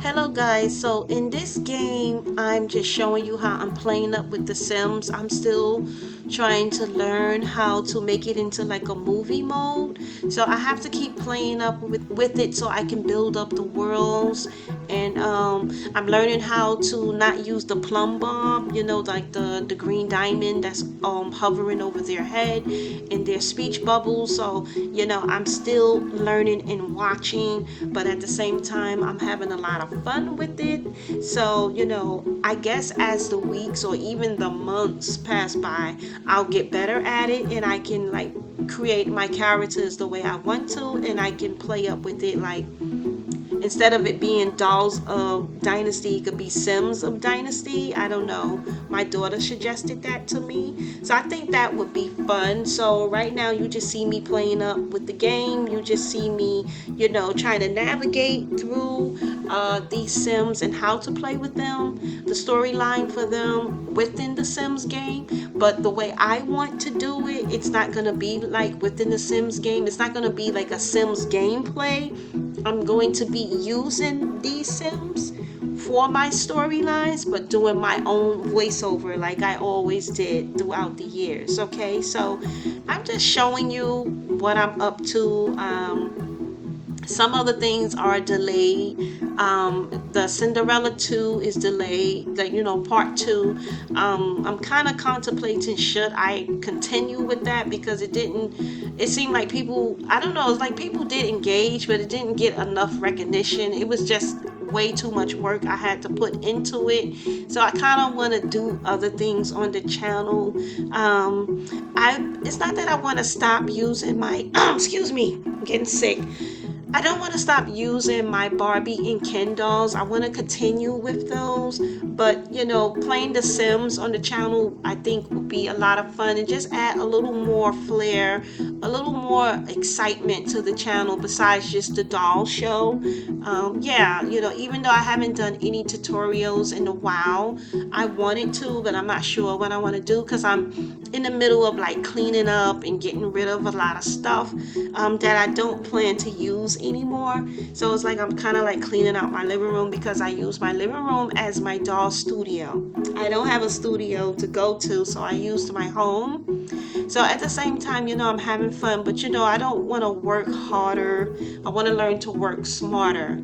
Hello guys, so in this game I'm just showing you how I'm playing up with the Sims. I'm still trying to learn how to make it into like a movie mode. So I have to keep playing up with it so I can build up the worlds. And I'm learning how to not use the plumb bob, like the green diamond that's hovering over their head in their speech bubbles. So I'm still learning and watching, but at the same time I'm having a lot of fun with it. So I guess as the weeks or even the months pass by, I'll get better at it and I can like create my characters the way I want to, and I can play up with it. Like, instead of it being Dolls of Dynasty, it could be Sims of Dynasty. I don't know. My daughter suggested that to me. So I think that would be fun. So right now you just see me playing up with the game. You just see me, trying to navigate through these Sims and how to play with them, the storyline for them within the Sims game. But the way I want to do it, it's not going to be like within the Sims game. It's not going to be like a Sims gameplay. I'm going to be using these Sims for my storylines, but doing my own voiceover like I always did throughout the years. Okay, so I'm just showing you what I'm up to. Some other things are delayed. The Cinderella 2 is delayed, like, part 2. I'm kind of contemplating should I continue with that, because it seemed like people, I don't know, it's like people did engage, but it didn't get enough recognition. It was just way too much work I had to put into it. So I kind of want to do other things on the channel. It's not that I want to stop using my excuse me, I'm getting sick. I don't want to stop using my Barbie and Ken dolls. I want to continue with those. But, playing The Sims on the channel, I think would be a lot of fun and just add a little more flair, a little more excitement to the channel besides just the doll show. Yeah, even though I haven't done any tutorials in a while, I wanted to, but I'm not sure what I want to do because I'm in the middle of like cleaning up and getting rid of a lot of stuff that I don't plan to use anymore. So it's like I'm kind of like cleaning out my living room because I use my living room as my doll studio. I don't have a studio to go to, so I used my home. So at the same time, I'm having fun, but I don't want to work harder. I want to learn to work smarter.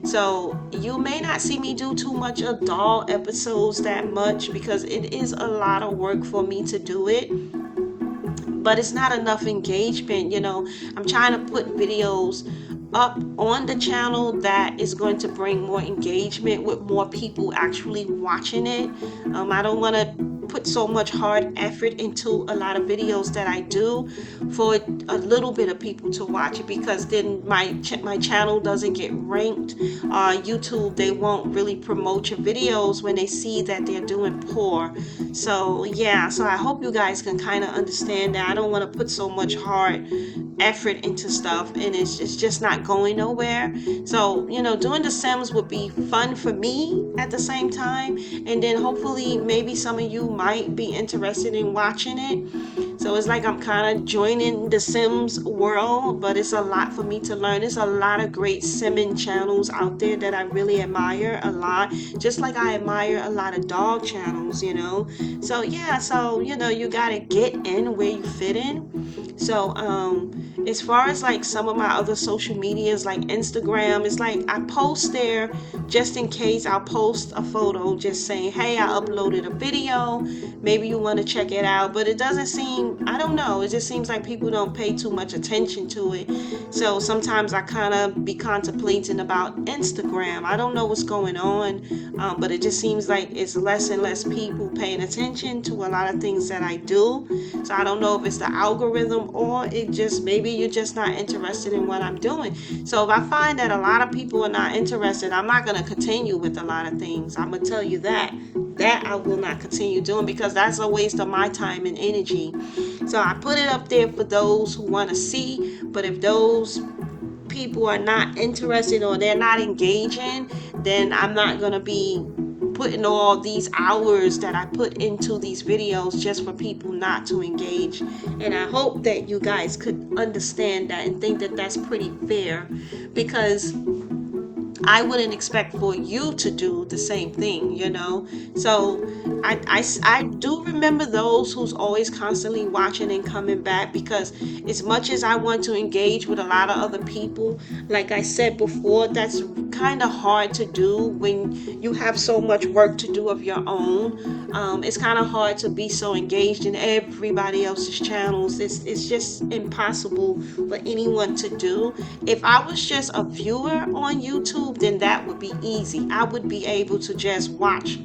So you may not see me do too much of doll episodes that much because it is a lot of work for me to do it, but it's not enough engagement. I'm trying to put videos up on the channel that is going to bring more engagement with more people actually watching it. I don't want to put so much hard effort into a lot of videos that I do for a little bit of people to watch it, because then my channel doesn't get ranked. YouTube, they won't really promote your videos when they see that they're doing poor. So yeah, so I hope you guys can kind of understand that I don't want to put so much hard effort into stuff and it's just not going nowhere. So doing the Sims would be fun for me at the same time, and then hopefully maybe some of you might be interested in watching it. So it's like I'm kind of joining the Sims world, but it's a lot for me to learn. There's a lot of great simming channels out there that I really admire a lot, just like I admire a lot of dog channels. So yeah, so you gotta get in where you fit in. So as far as like some of my other social medias like Instagram, it's like I post there just in case. I'll post a photo just saying, hey, I uploaded a video, maybe you want to check it out. But it doesn't seem, I don't know, it just seems like people don't pay too much attention to it. So sometimes I kind of be contemplating about Instagram. I don't know what's going on, but it just seems like it's less and less people paying attention to a lot of things that I do. So I don't know if it's the algorithm or it just, maybe you're just not interested in what I'm doing. So if I find that a lot of people are not interested, I'm not going to continue with a lot of things. I'm going to tell you that I will not continue doing, because that's a waste of my time and energy. So I put it up there for those who want to see, but if those people are not interested or they're not engaging, then I'm not going to be putting all these hours that I put into these videos just for people not to engage. And I hope that you guys could understand that and think that that's pretty fair, because I wouldn't expect for you to do the same thing, you know? So I do remember those who's always constantly watching and coming back, because as much as I want to engage with a lot of other people, like I said before, that's kind of hard to do when you have so much work to do of your own. It's kind of hard to be so engaged in everybody else's channels. It's just impossible for anyone to do. If I was just a viewer on YouTube, then that would be easy. I would be able to just watch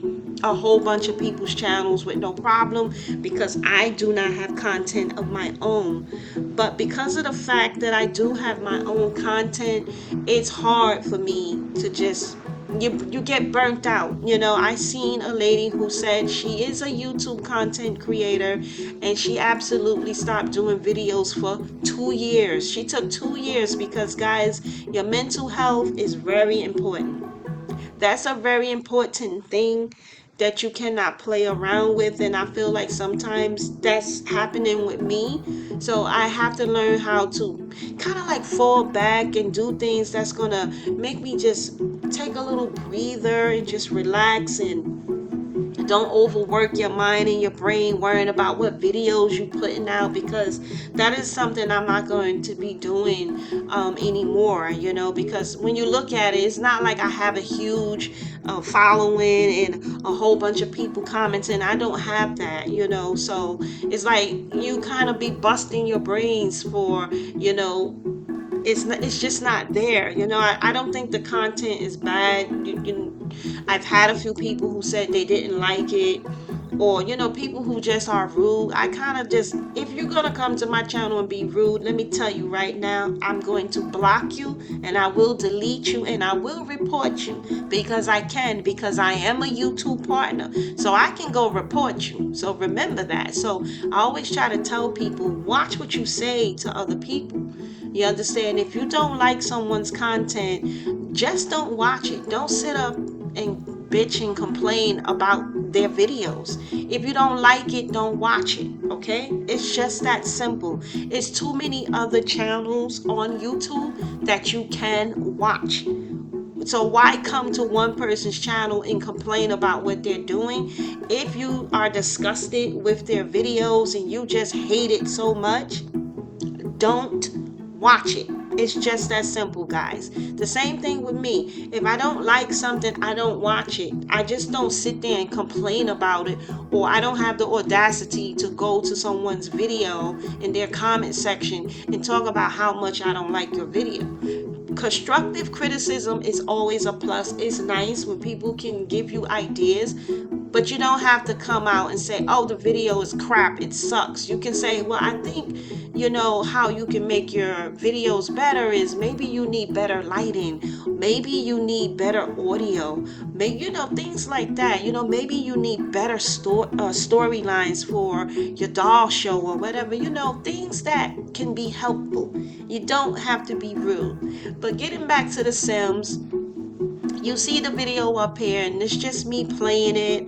a whole bunch of people's channels with no problem, because I do not have content of my own. But because of the fact that I do have my own content, it's hard for me to just, you get burnt out. You know, I seen a lady who said she is a YouTube content creator, and she absolutely stopped doing videos for 2 years. She took 2 years because, guys, your mental health is very important. That's a very important thing that you cannot play around with, and I feel like sometimes that's happening with me. So I have to learn how to kind of like fall back and do things that's gonna make me just take a little breather and just relax, and don't overwork your mind and your brain worrying about what videos you putting out, because that is something I'm not going to be doing anymore, you know, because when you look at it, it's not like I have a huge following and a whole bunch of people commenting. I don't have that, you know. So it's like you kind of be busting your brains for, you know, it's just not there, you know. I don't think the content is bad. I've had a few people who said they didn't like it, or you know, people who just are rude. I kind of just, if you're gonna come to my channel and be rude, let me tell you right now, I'm going to block you, and I will delete you, and I will report you, because I can, because I am a YouTube partner, so I can go report you. So remember that. So I always try to tell people, watch what you say to other people. You understand? If you don't like someone's content, just don't watch it. Don't sit up and bitch and complain about their videos. If you don't like it, don't watch it. Okay? It's just that simple. It's too many other channels on YouTube that you can watch. So why come to one person's channel and complain about what they're doing? If you are disgusted with their videos and you just hate it so much, don't watch it. It's just that simple, guys. The same thing with me. If I don't like something, I don't watch it. I just don't sit there and complain about it, or I don't have the audacity to go to someone's video in their comment section and talk about how much I don't like your video. Constructive criticism is always a plus. It's nice when people can give you ideas, but you don't have to come out and say, oh, the video is crap, it sucks. You can say, well, I think, you know, how you can make your videos better is maybe you need better lighting, maybe you need better audio, maybe, you know, things like that. You know, maybe you need better storylines for your doll show or whatever, you know, things that can be helpful. You don't have to be rude. But getting back to The Sims, you see the video up here, and it's just me playing it.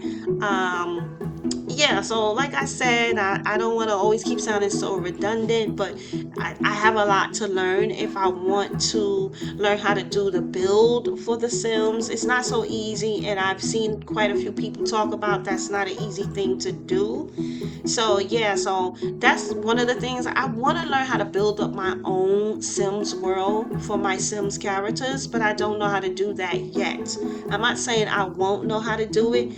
Yeah, so like I said, I don't want to always keep sounding so redundant, but I have a lot to learn if I want to learn how to do the build for The Sims. It's not so easy, and I've seen quite a few people talk about that's not an easy thing to do. So yeah, so that's one of the things. I want to learn how to build up my own Sims world for my Sims characters, but I don't know how to do that yet. I'm not saying I won't know how to do it,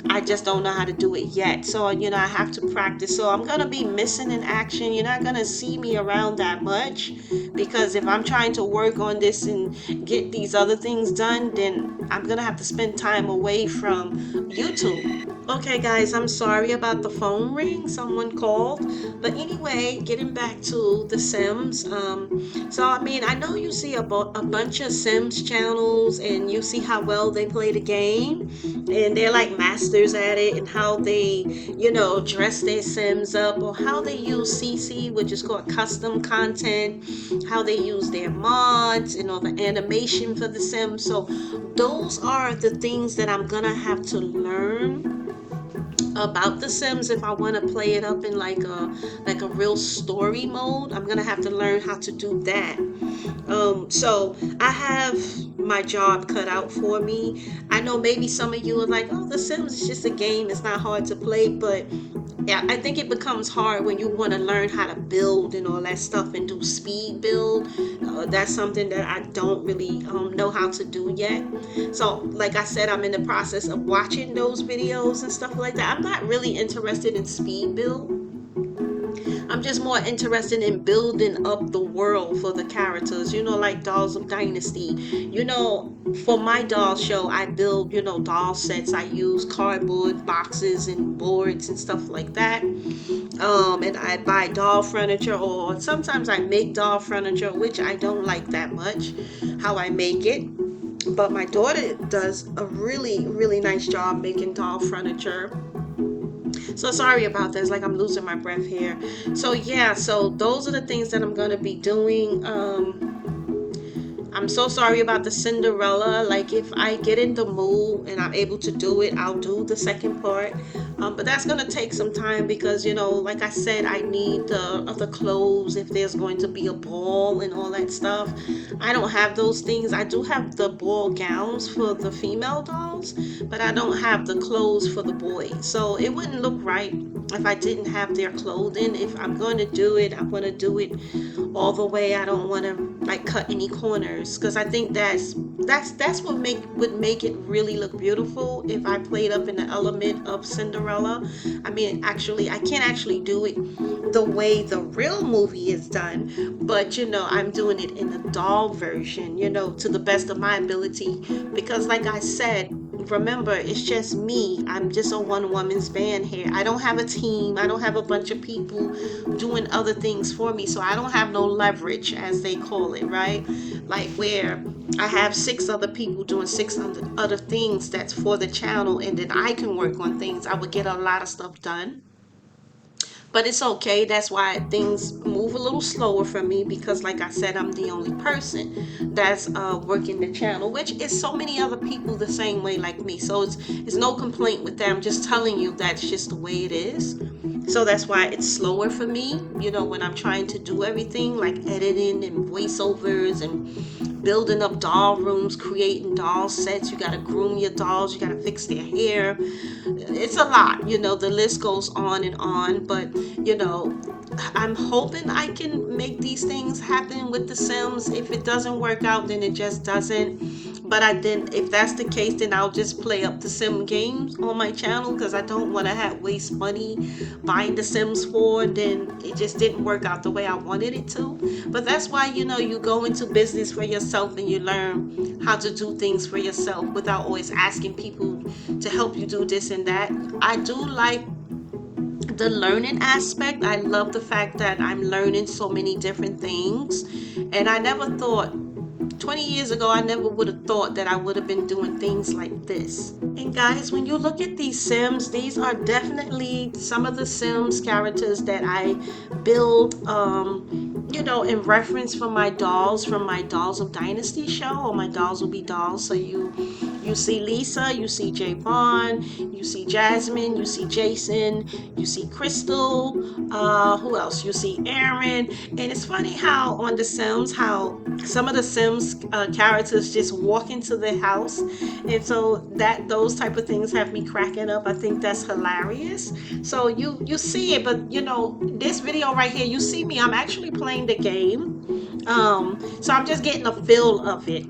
I just don't know how to do it yet. So, you know, I have to practice. So I'm going to be missing in action. You're not going to see me around that much, because if I'm trying to work on this and get these other things done, then I'm going to have to spend time away from YouTube. Okay, guys, I'm sorry about the phone ring. Someone called. But anyway, getting back to The Sims. So, I mean, I know you see a bunch of Sims channels, and you see how well they play the game, and they're like masters at it, and how they, you know, dress their Sims up, or how they use CC, which is called custom content, how they use their mods, you know, the animation for the Sims. So those are the things that I'm gonna have to learn about The Sims. If I want to play it up in like a real story mode, I'm gonna have to learn how to do that. So I have my job cut out for me. I know maybe some of you are like, oh, The Sims is just a game, it's not hard to play, but yeah, I think it becomes hard when you want to learn how to build and all that stuff and do speed build. That's something that I don't really know how to do yet. So, like I said, I'm in the process of watching those videos and stuff like that. I'm not really interested in speed build. I'm just more interested in building up the world for the characters, like Dolls of Dynasty. For my doll show, I build, doll sets. I use cardboard boxes and boards and stuff like that. And I buy doll furniture, or sometimes I make doll furniture, which I don't like that much how I make it. But my daughter does a really, really nice job making doll furniture. So sorry about this, like I'm losing my breath here. So yeah, so those are the things that I'm gonna be doing. I'm so sorry about the Cinderella. Like, if I get in the mood and I'm able to do it, I'll do the second part. But that's gonna take some time because, like I said, I need the other clothes if there's going to be a ball and all that stuff. I don't have those things. I do have the ball gowns for the female dolls, but I don't have the clothes for the boys. So it wouldn't look right if I didn't have their clothing. If I'm going to do it, I'm going to do it all the way. I don't want to like cut any corners because I think that's what would make it really look beautiful if I played up in the element of Cinderella. I mean, actually, I can't actually do it the way the real movie is done, but I'm doing it in the doll version, to the best of my ability because, like I said, remember, it's just me. I'm just a one woman's band here. I don't have a team. I don't have a bunch of people doing other things for me. So I don't have no leverage, as they call it, right? Like where I have six other people doing six other things that's for the channel, and then I can work on things. I would get a lot of stuff done, but it's okay. That's why things move a little slower for me because, like I said, I'm the only person that's working the channel, which is so many other people the same way like me. So it's no complaint with that. I'm just telling you that's just the way it is. So that's why it's slower for me, when I'm trying to do everything like editing and voiceovers and building up doll rooms, creating doll sets. You got to groom your dolls, you got to fix their hair. It's a lot, the list goes on and on. But, I'm hoping I can make these things happen with The Sims. If it doesn't work out, then it just doesn't. But if that's the case, then I'll just play up the Sim games on my channel because I don't want to have waste money buying The Sims 4. Then it just didn't work out the way I wanted it to. But that's why, you go into business for yourself and you learn how to do things for yourself without always asking people to help you do this and that. I do like the learning aspect. I love the fact that I'm learning so many different things. And I never thought, 20 years ago, I never would have thought that I would have been doing things like this. And guys, when you look at these Sims, these are definitely some of the Sims characters that I build, in reference from my Dolls of Dynasty show, or my Dolls Will Be Dolls. So you see Lisa, you see Javon, you see Jasmine, you see Jason, you see Crystal, who else? You see Aaron. And it's funny how on The Sims, how some of the Sims characters just walk into the house, and so that those type of things have me cracking up. I think that's hilarious. So you see it, but this video right here, you see me. I'm actually playing the game. So I'm just getting a feel of it,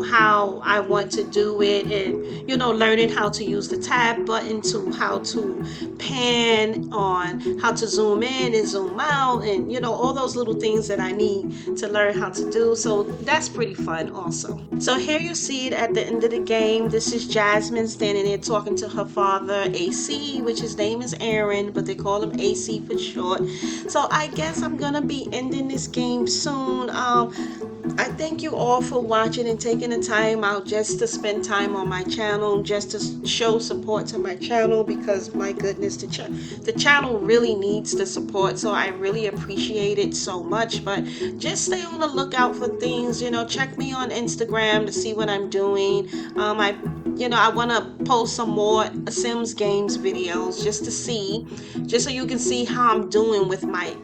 how I want to do it, and learning how to use the tab button, to how to pan on, how to zoom in and zoom out, and all those little things that I need to learn how to do. So that's pretty fun also. So here you see it at the end of the game. This is Jasmine standing there talking to her father, AC, which his name is Aaron, but they call him AC for short. So I guess I'm gonna be ending this game soon. I thank you all for watching and taking the time out just to spend time on my channel, just to show support to my channel, because my goodness, the channel really needs the support. So I really appreciate it so much. But just stay on the lookout for things. Check me on Instagram to see what I'm doing. I want to post some more Sims games videos just so you can see how I'm doing with my,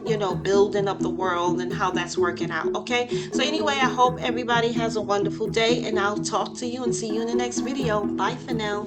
building of the world and how that's working out. Okay. So anyway, I hope everybody has a wonderful day, and I'll talk to you and see you in the next video. Bye for now.